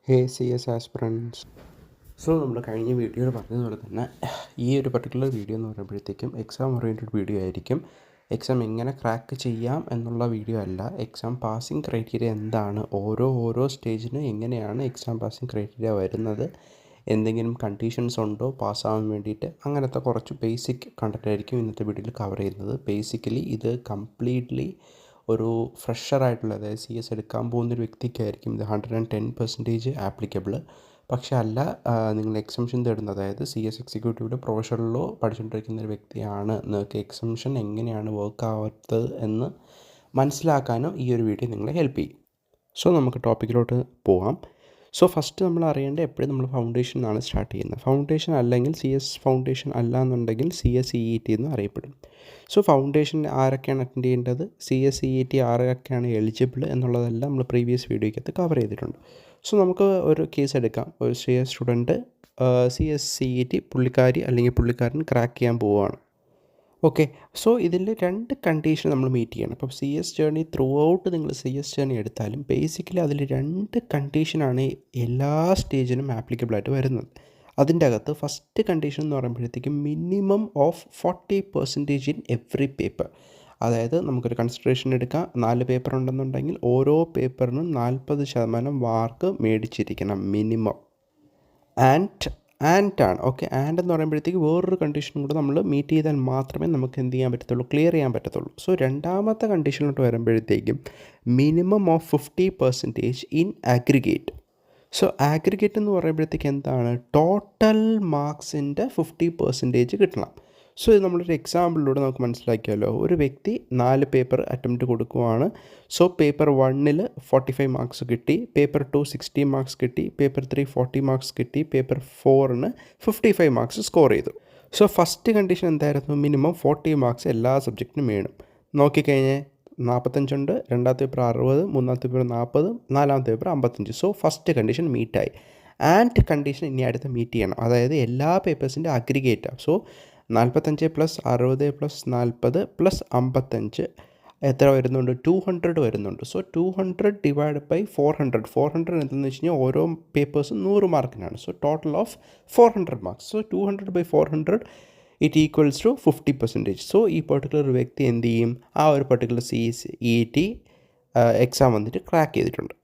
ഹേ C S aspirants. So നമ്മൾ കഴിഞ്ഞ വീഡിയോയിൽ പറഞ്ഞതുപോലെ തന്നെ ഈ ഒരു പർട്ടിക്കുലർ വീഡിയോ എന്ന് പറയുമ്പോഴത്തേക്കും എക്സാം ഓറിയൻറ്റഡ് വീഡിയോ ആയിരിക്കും. എക്സാം എങ്ങനെ ക്രാക്ക് ചെയ്യാം എന്നുള്ള വീഡിയോ അല്ല. എക്സാം പാസിംഗ് ക്രൈറ്റീരിയ എന്താണ്, ഓരോ സ്റ്റേജിന് എങ്ങനെയാണ് എക്സാം പാസിംഗ് ക്രൈറ്റീരിയ വരുന്നത്, എന്തെങ്കിലും കണ്ടീഷൻസ് ഉണ്ടോ പാസ്സാവാൻ വേണ്ടിയിട്ട്, അങ്ങനത്തെ കുറച്ച് ബേസിക് കണ്ടൻ്റ് ആയിരിക്കും ഇന്നത്തെ വീഡിയോയിൽ കവർ ചെയ്യുന്നത്. ബേസിക്കലി ഇത് കംപ്ലീറ്റ്ലി ഒരു ഫ്രഷറായിട്ടുള്ള, അതായത് സി എസ് എടുക്കാൻ പോകുന്നൊരു വ്യക്തിക്കായിരിക്കും ഇത് 110% ആപ്ലിക്കബിൾ. പക്ഷേ അല്ല, നിങ്ങൾ എക്സംഷൻ തേടുന്നത്, അതായത് സി എസ് എക്സിക്യൂട്ടീവിലോ പ്രൊഫഷണലോ പഠിച്ചുകൊണ്ടിരിക്കുന്ന ഒരു വ്യക്തിയാണ്, നിങ്ങൾക്ക് എക്സംഷൻ എങ്ങനെയാണ് വർക്ക് ആവാത്തത് എന്ന് മനസ്സിലാക്കാനും ഈ ഒരു വീഡിയോ നിങ്ങളെ ഹെൽപ്പ് ചെയ്യും. സോ നമുക്ക് ടോപ്പിക്കിലോട്ട് പോകാം. സോ ഫസ്റ്റ് നമ്മൾ അറിയേണ്ടത് എപ്പോഴും നമ്മൾ ഫൗണ്ടേഷൻ എന്നാണ് സ്റ്റാർട്ട് ചെയ്യുന്നത്. ഫൗണ്ടേഷൻ അല്ലെങ്കിൽ സി എസ് ഫൗണ്ടേഷൻ അല്ല എന്നുണ്ടെങ്കിൽ C S E E T എന്ന് അറിയപ്പെടും. സോ ഫൗണ്ടേഷൻ ആരൊക്കെയാണ് അറ്റൻഡ് ചെയ്യേണ്ടത്, C S E E T ആരൊക്കെയാണ് എലിജിബിൾ എന്നുള്ളതെല്ലാം നമ്മൾ പ്രീവിയസ് വീഡിയോയ്ക്കകത്ത് കവർ ചെയ്തിട്ടുണ്ട്. സോ നമുക്ക് ഒരു കേസ് എടുക്കാം. ഒരു C S student C S C E T പുള്ളിക്കാരി അല്ലെങ്കിൽ പുള്ളിക്കാരൻ ക്രാക്ക് ചെയ്യാൻ പോവുകയാണ്. ഓക്കെ, സോ ഇതിൽ രണ്ട് കണ്ടീഷൻ നമ്മൾ മീറ്റ് ചെയ്യണം. അപ്പം C S journey through out നിങ്ങൾ സി എസ് ജേർണി എടുത്താലും ബേസിക്കലി അതിൽ രണ്ട് കണ്ടീഷനാണ് എല്ലാ സ്റ്റേജിനും ആപ്ലിക്കബിളായിട്ട് വരുന്നത്. അതിൻ്റെ അകത്ത് ഫസ്റ്റ് കണ്ടീഷൻ എന്ന് പറയുമ്പോഴത്തേക്കും minimum of 40% in every paper. അതായത് നമുക്കൊരു കൺസിഡറേഷൻ എടുക്കാം, 4 പേപ്പർ ഉണ്ടെന്നുണ്ടെങ്കിൽ ഓരോ പേപ്പറിനും 40% മാർക്ക് മേടിച്ചിരിക്കണം മിനിമം. ആൻഡ് ആണ്. ഓക്കെ, ആൻഡ് എന്ന് പറയുമ്പോഴത്തേക്ക് വേറൊരു കണ്ടീഷനും കൂടെ നമ്മൾ മീറ്റ് ചെയ്താൽ മാത്രമേ നമുക്ക് എന്ത് ചെയ്യാൻ പറ്റത്തുള്ളൂ, ക്ലിയർ ചെയ്യാൻ പറ്റത്തുള്ളൂ. സോ രണ്ടാമത്തെ കണ്ടീഷനിലോട്ട് വരുമ്പോഴത്തേക്കും minimum of 50% in aggregate. So aggregate എന്ന് പറയുമ്പോഴത്തേക്ക് എന്താണ്, ടോട്ടൽ മാർക്സിൻ്റെ 50% കിട്ടണം. സോ ഇത് നമ്മളൊരു എക്സാമ്പിളിലൂടെ നമുക്ക് മനസ്സിലാക്കിയാലോ. ഒരു വ്യക്തി 4 പേപ്പർ അറ്റംപ്റ്റ് കൊടുക്കുവാണ്. സോ പേപ്പർ 1 45 മാർക്സ് കിട്ടി, പേപ്പർ 2 60 മാർക്സ് കിട്ടി, പേപ്പർ 3 40 മാർക്സ് കിട്ടി, പേപ്പർ 4 55 മാർക്സ് സ്കോർ ചെയ്തു. സോ ഫസ്റ്റ് കണ്ടീഷൻ എന്തായിരുന്നു, മിനിമം 40 മാർക്സ് എല്ലാ സബ്ജക്റ്റിനും വേണം. നോക്കിക്കഴിഞ്ഞാൽ 45 ഉണ്ട്, രണ്ടാമത്തെ പേപ്പർ 60, മൂന്നാമത്തെ പേപ്പർ 40, നാലാമത്തെ പേപ്പർ 55. സോ ഫസ്റ്റ് കണ്ടീഷൻ മീറ്റായി. ആൻഡ് കണ്ടീഷൻ ഇനി അടുത്ത് മീറ്റ് ചെയ്യണം, അതായത് എല്ലാ പേപ്പേഴ്സിൻ്റെ അഗ്രിഗേറ്റാണ്. സോ 45 + 60 + 40 + 55 എത്ര വരുന്നുണ്ട്, 200 വരുന്നുണ്ട്. സോ 200 / 400 എന്തെന്ന് വെച്ച് കഴിഞ്ഞാൽ ഓരോ പേപ്പേഴ്സും 100 മാർക്കിനാണ്. So total of 400 marks. So 200/400 it equals to 50%. So ഈ പെർട്ടിക്കുലർ വ്യക്തി എന്ത് ചെയ്യും, ആ ഒരു particular C S E T exam വന്നിട്ട് ക്രാക്ക് ചെയ്തിട്ടുണ്ട്.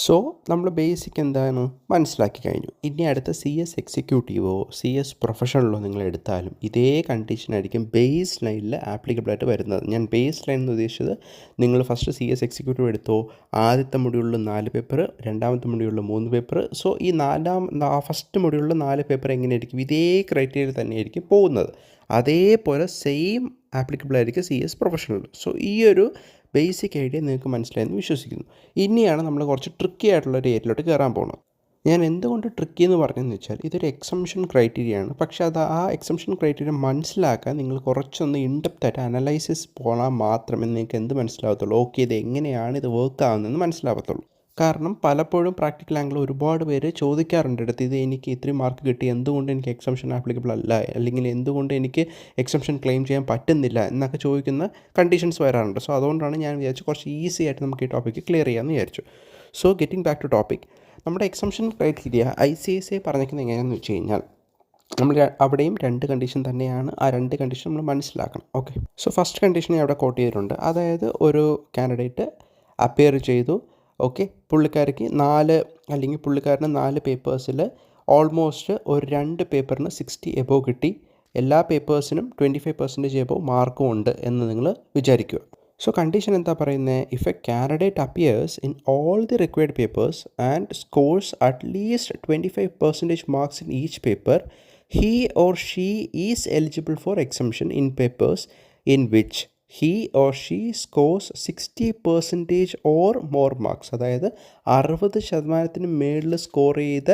സോ നമ്മൾ ബേസിക് എന്താണ് മനസ്സിലാക്കി കഴിഞ്ഞു. ഇനി അടുത്ത സി എസ് എക്സിക്യൂട്ടീവോ സി എസ് പ്രൊഫഷണലോ നിങ്ങൾ എടുത്താലും ഇതേ കണ്ടീഷനായിരിക്കും ബേസ് ലൈനിൽ ആപ്ലിക്കബിളായിട്ട് വരുന്നത്. ഞാൻ ബേസ് ലൈൻ എന്ന് ഉദ്ദേശിച്ചത്, നിങ്ങൾ ഫസ്റ്റ് സി എസ് എക്സിക്യൂട്ടീവ് എടുത്തോ, ആദ്യത്തെ മൊഡ്യൂളിൽ 4 പേപ്പർ, രണ്ടാമത്തെ മൊഡ്യൂളിൽ 3 പേപ്പർ. സോ ഈ ഫസ്റ്റ് മൊഡ്യൂളിൽ 4 പേപ്പർ എങ്ങനെയായിരിക്കും, ഇതേ ക്രൈറ്റീരിയ തന്നെയായിരിക്കും പോകുന്നത്. അതേപോലെ സെയിം ആപ്ലിക്കബിൾ ആയിരിക്കും സി എസ് പ്രൊഫഷണൽ. സോ ഈ ഒരു ബേസിക് ഐഡിയ നിങ്ങൾക്ക് മനസ്സിലായെന്ന് വിശ്വസിക്കുന്നു. ഇനിയാണ് നമ്മൾ കുറച്ച് ട്രിക്കി ആയിട്ടുള്ളൊരു ഏരിയയിലോട്ട് കയറാൻ പോകുന്നത്. ഞാൻ എന്തുകൊണ്ട് ട്രിക്കി എന്ന് പറഞ്ഞതെന്ന് വെച്ചാൽ, ഇതൊരു എക്സംഷൻ ക്രൈറ്റീരിയയാണ്. പക്ഷേ ആ എക്സംഷൻ ക്രൈറ്റീരിയ മനസ്സിലാക്കാൻ നിങ്ങൾ കുറച്ചൊന്ന് ഇൻഡെപ്തായിട്ട് അനലൈസിസ് പോകാൻ മാത്രമേ നിങ്ങൾക്ക് എന്ത് മനസ്സിലാവത്തുള്ളൂ, ഓക്കെ ഇത് എങ്ങനെയാണ് ഇത് വർക്ക് ആവുന്നതെന്ന് മനസ്സിലാവത്തുള്ളൂ. കാരണം പലപ്പോഴും പ്രാക്ടിക്കൽ ആംഗിൾ ഒരുപാട് പേര് ചോദിക്കാറുണ്ട് അടുത്ത്, ഇത് എനിക്ക് ഇത്രയും മാർക്ക് കിട്ടി, എന്തുകൊണ്ട് എനിക്ക് എക്സംഷൻ ആപ്ലിക്കബിൾ അല്ല, അല്ലെങ്കിൽ എന്തുകൊണ്ട് എനിക്ക് എക്സംഷൻ ക്ലെയിം ചെയ്യാൻ പറ്റുന്നില്ല എന്നൊക്കെ ചോദിക്കുന്ന കണ്ടീഷൻസ് വരാറുണ്ട്. സോ അതുകൊണ്ടാണ് ഞാൻ വിചാരിച്ചു കുറച്ച് ഈസി ആയിട്ട് നമുക്ക് ഈ ടോപ്പിക്ക് ക്ലിയർ ചെയ്യാമെന്ന് വിചാരിച്ചു. So getting back to topic, നമ്മുടെ എക്സംഷൻ ക്രൈറ്റീരിയ ICSE പറഞ്ഞിരിക്കുന്നത് എങ്ങനെയാണെന്ന് വെച്ച് കഴിഞ്ഞാൽ, നമ്മൾ അവിടെയും 2 കണ്ടീഷൻ തന്നെയാണ്. ആ 2 കണ്ടീഷൻ നമ്മൾ മനസ്സിലാക്കണം. ഓക്കെ, സോ ഫസ്റ്റ് കണ്ടീഷൻ ഞാൻ അവിടെ കോട്ട് ചെയ്തിട്ടുണ്ട്. അതായത് ഒരു കാൻഡിഡേറ്റ് അപ്പിയർ ചെയ്തു, ഓക്കെ, പുള്ളിക്കാരിക്ക് 4 അല്ലെങ്കിൽ പുള്ളിക്കാരന് 4 പേപ്പേഴ്സിൽ ഓൾമോസ്റ്റ് ഒരു 2 പേപ്പറിന് 60 എബോവ് കിട്ടി, എല്ലാ പേപ്പേഴ്സിനും 25% എബോവ് മാർക്കും ഉണ്ട് എന്ന് നിങ്ങൾ വിചാരിക്കുക. സോ കണ്ടീഷൻ എന്താ പറയുന്നത്, if A candidate appears in all the required papers and scores at least 25% marks in each paper, he or she is eligible for exemption in papers in which he or she scores 60% or more marks. അതായത് 60% മേളിൽ score ചെയ്ത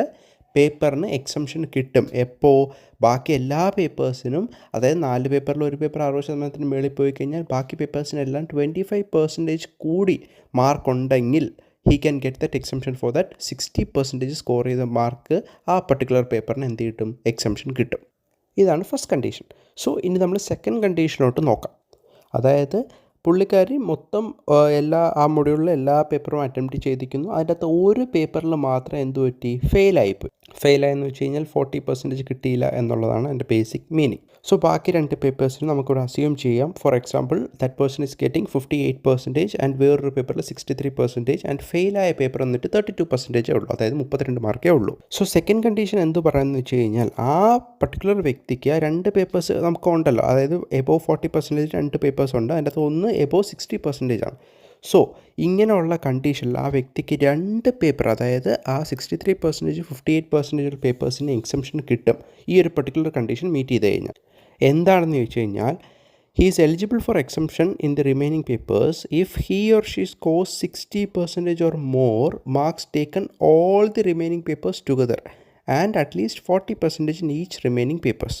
പേപ്പറിന് exemption കിട്ടും. എപ്പോൾ, ബാക്കി എല്ലാ പേപ്പേഴ്സിനും, അതായത് 4 പേപ്പറിൽ ഒരു പേപ്പർ 60% മേളിൽ പോയി കഴിഞ്ഞാൽ ബാക്കി പേപ്പേഴ്സിനെല്ലാം 25% കൂടി മാർക്കുണ്ടെങ്കിൽ he can get that exemption for that 60% score ചെയ്ത മാർക്ക് ആ പർട്ടിക്കുലർ പേപ്പറിന് എന്ത് കിട്ടും, എക്സംഷൻ കിട്ടും. ഇതാണ് ഫസ്റ്റ് കണ്ടീഷൻ. സോ ഇനി നമ്മൾ സെക്കൻഡ് കണ്ടീഷനോട്ട് നോക്കാം. അതായത് പുള്ളിക്കാരി മൊത്തം എല്ലാ ആ മൊഡ്യൂളിലെ എല്ലാ പേപ്പറും അറ്റംപ്റ്റ് ചെയ്തിരിക്കുന്നു. അതിൻ്റെ അകത്ത് ഒരു പേപ്പറിൽ മാത്രം എന്ത് പറ്റി, ഫെയിലായിപ്പോയി. ഫെയിലായെന്ന് വെച്ച് കഴിഞ്ഞാൽ 40% കിട്ടിയില്ല എന്നുള്ളതാണ് എൻ്റെ ബേസിക് മീനിങ്. സോ ബാക്കി 2 പേപ്പേഴ്സിന് നമുക്കിവിടെ അസ്യൂം ചെയ്യാം. For example that person is getting 58% and വേറൊരു പേപ്പറിൽ 63% ആൻഡ് ഫെയിലായ പേപ്പർ എന്നിട്ട് 32% ഉള്ളൂ, അതായത് 32 മാർക്കേ ഉള്ളൂ. സോ സെക്കൻഡ് കണ്ടീഷൻ എന്ത് പറയുന്നത് വെച്ച് കഴിഞ്ഞാൽ ആ പർട്ടിക്കുലർ വ്യക്തിക്ക് ആ 2 പേപ്പേഴ്സ് നമുക്ക് ഉണ്ടല്ലോ, അതായത് എബോവ് 40% 2 പേപ്പേഴ്സ് ഉണ്ട്, അതിൻ്റെ അകത്ത് ഒന്ന് എബോവ് 60% ആണ്. സോ ഇങ്ങനെയുള്ള കണ്ടീഷനിൽ ആ വ്യക്തിക്ക് 2 പേപ്പർ, അതായത് ആ 63% 58% പേപ്പേഴ്സിന് എക്സംഷൻ കിട്ടും ഈ ഒരു പർട്ടിക്കുലർ കണ്ടീഷൻ മീറ്റ് ചെയ്ത് കഴിഞ്ഞാൽ. എന്താണെന്ന് ചോദിച്ചു കഴിഞ്ഞാൽ he is eligible for exemption in the remaining papers if he or she scores 60% or more marks taken all the remaining papers together and at least 40% in each remaining papers.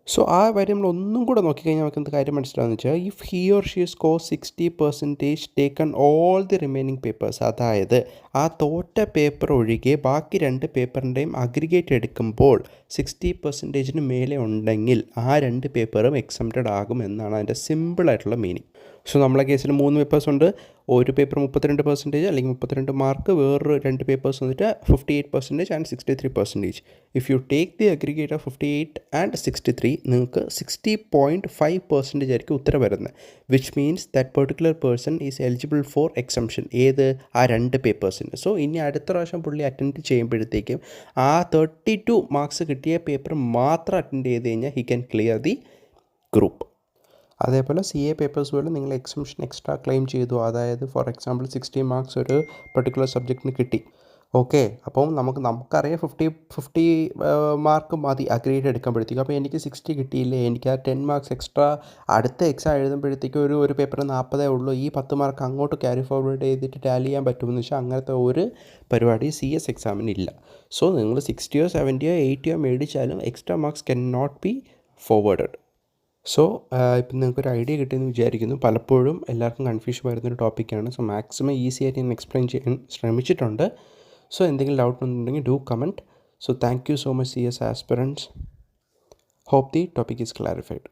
So ആ കാര്യം നമ്മൾ ഒന്നും കൂടെ നോക്കിക്കഴിഞ്ഞാൽ നമുക്ക് എന്ത് കാര്യം മനസ്സിലാവുമെന്ന് വെച്ചാൽ if he or she score 60% taken all the remaining papers, അതായത് ആ തോറ്റ പേപ്പർ ഒഴികെ ബാക്കി 2 പേപ്പറിൻ്റെയും അഗ്രിഗേറ്റ് എടുക്കുമ്പോൾ 60% മേലെ ഉണ്ടെങ്കിൽ ആ 2 പേപ്പറും എക്സംപ്റ്റഡ് ആകും എന്നാണ് അതിൻ്റെ സിമ്പിളായിട്ടുള്ള മീനിങ്. സോ നമ്മളെ കേസിൽ 3 പേപ്പേഴ്സ് ഉണ്ട്, ഒരു പേപ്പർ 32% അല്ലെങ്കിൽ 32 മാർക്ക്, വേറൊരു 2 പേപ്പേഴ്സ് വന്നിട്ട് 58% and 63%. If you take the aggregate of 58 and 63 നിങ്ങൾക്ക് 60.5% ആയിരിക്കും ഉത്തരം വരുന്നത്, which means that particular person is eligible for exemption. ഏത്, ആ 2 പേപ്പേഴ്സിന്. സോ ഇനി അടുത്ത പ്രാവശ്യം പുള്ളി അറ്റൻഡ് ചെയ്യുമ്പോഴത്തേക്കും ആ 32 മാർക്സ് കിട്ടിയ പേപ്പർ മാത്രം അറ്റൻഡ് ചെയ്ത് കഴിഞ്ഞാൽ he can clear the group. അതേപോലെ CA പേപ്പേഴ്സ് പോലെ നിങ്ങൾ എക്സംഷൻ എക്സ്ട്രാ ക്ലെയിം ചെയ്തു, അതായത് ഫോർ എക്സാമ്പിൾ 60 മാർക്സ് ഒരു പർട്ടിക്കുലർ സബ്ജക്റ്റിന് കിട്ടി. ഓക്കെ, അപ്പം നമുക്കറിയാം 50 മാർക്ക് മതി അഗ്രിഗേറ്റ് എടുക്കുമ്പോഴത്തേക്കും. അപ്പോൾ എനിക്ക് 60 കിട്ടിയില്ലേ, എനിക്ക് ആ 10 മാർക്സ് എക്സ്ട്രാ അടുത്ത എക്സാം എഴുതുമ്പോഴത്തേക്കും ഒരു പേപ്പറിന് 40 ഉള്ളൂ, ഈ 10 മാർക്ക് അങ്ങോട്ട് ക്യാരി ഫോർവേഡ് ചെയ്തിട്ട് ടാലി ചെയ്യാൻ പറ്റുമെന്ന് വെച്ചാൽ അങ്ങനത്തെ ഒരു പരിപാടി CS എക്സാമിന് ഇല്ല. സോ നിങ്ങൾ 60യോ 70യോ 80യോ മേടിച്ചാലും extra marks can not be forwarded. So ഇപ്പം നിങ്ങൾക്കൊരു ഐഡിയ കിട്ടിയെന്ന് വിചാരിക്കുന്നു. പലപ്പോഴും എല്ലാവർക്കും കൺഫ്യൂഷൻ വരുന്നൊരു ടോപ്പിക്കാണ്. സോ മാക്സിമം ഈസി ആയിട്ട് ഞാൻ എക്സ്പ്ലെയിൻ ചെയ്യാൻ ശ്രമിച്ചിട്ടുണ്ട്. സോ എന്തെങ്കിലും ഡൗട്ട് ഉണ്ടെങ്കിൽ do comment. So thank you so much CS aspirants. Hope the topic is clarified.